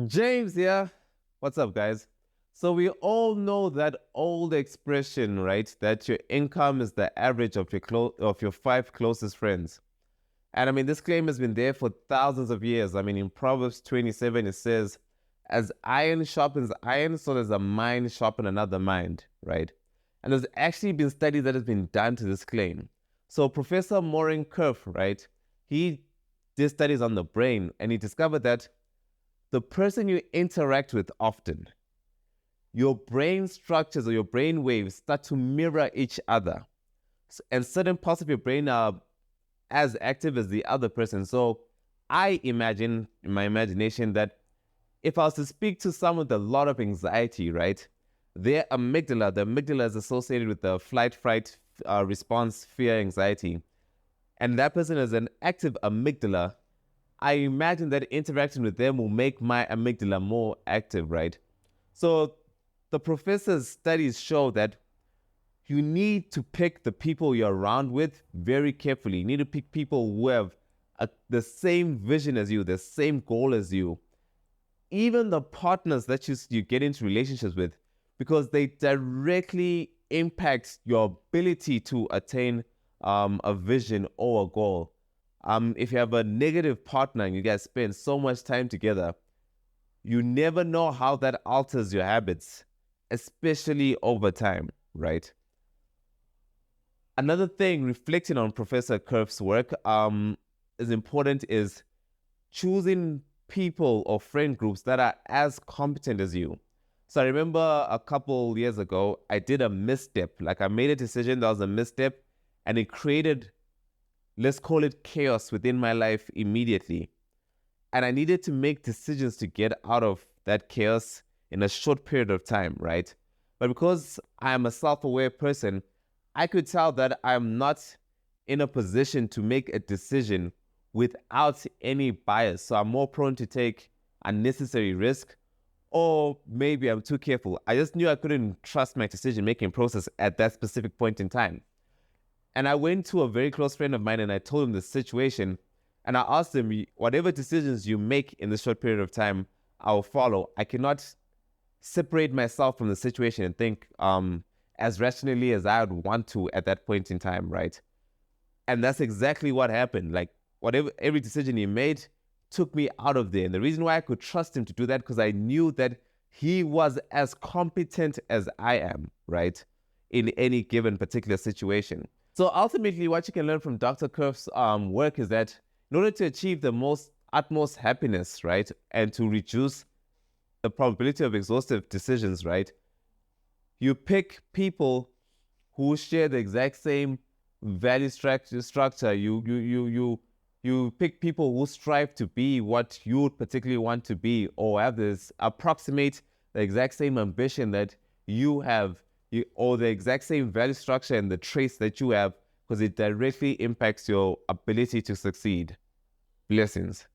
James here. What's up, guys? So we all know that old expression, right? That your income is the average of your five closest friends. And I mean, this claim has been there for thousands of years. I mean, in Proverbs 27, it says, "As iron sharpens iron, so does a mind sharpen another mind," right? And there's actually been studies that has been done to this claim. So Professor Maureen Kerf, right? He did studies on the brain, and he discovered that the person you interact with often, your brain structures or your brain waves start to mirror each other. And certain parts of your brain are as active as the other person. So I imagine in my imagination that if I was to speak to someone with a lot of anxiety, right, the amygdala is associated with the flight, fright response, fear, anxiety. And that person has an active amygdala. I imagine that interacting with them will make my amygdala more active, right? So the professor's studies show that you need to pick the people you're around with very carefully. You need to pick people who have the same vision as you, the same goal as you. Even the partners that you get into relationships with, because they directly impact your ability to attain a vision or a goal. If you have a negative partner and you guys spend so much time together, you never know how that alters your habits, especially over time, right? Another thing, reflecting on Professor Kerf's work, is important is choosing people or friend groups that are as competent as you. So I remember a couple years ago, I did a misstep. Like I made a decision that was a misstep, and it created, let's call it chaos within my life immediately. And I needed to make decisions to get out of that chaos in a short period of time, right? But because I'm a self aware person, I could tell that I'm not in a position to make a decision without any bias. So I'm more prone to take unnecessary risk, or maybe I'm too careful. I just knew I couldn't trust my decision making process at that specific point in time. And I went to a very close friend of mine and I told him the situation. And I asked him, whatever decisions you make in this short period of time, I'll follow. I cannot separate myself from the situation and think as rationally as I would want to at that point in time, right? And that's exactly what happened. Like whatever every decision he made took me out of there. And the reason why I could trust him to do that, because I knew that he was as competent as I am, right? In any given particular situation. So ultimately, what you can learn from Dr. Kerf's work is that in order to achieve the utmost happiness, right, and to reduce the probability of exhaustive decisions, right, you pick people who share the exact same value structure. You pick people who strive to be what you particularly want to be, or have this approximate the exact same ambition that you have, or the exact same value structure and the traits that you have, because it directly impacts your ability to succeed. Blessings.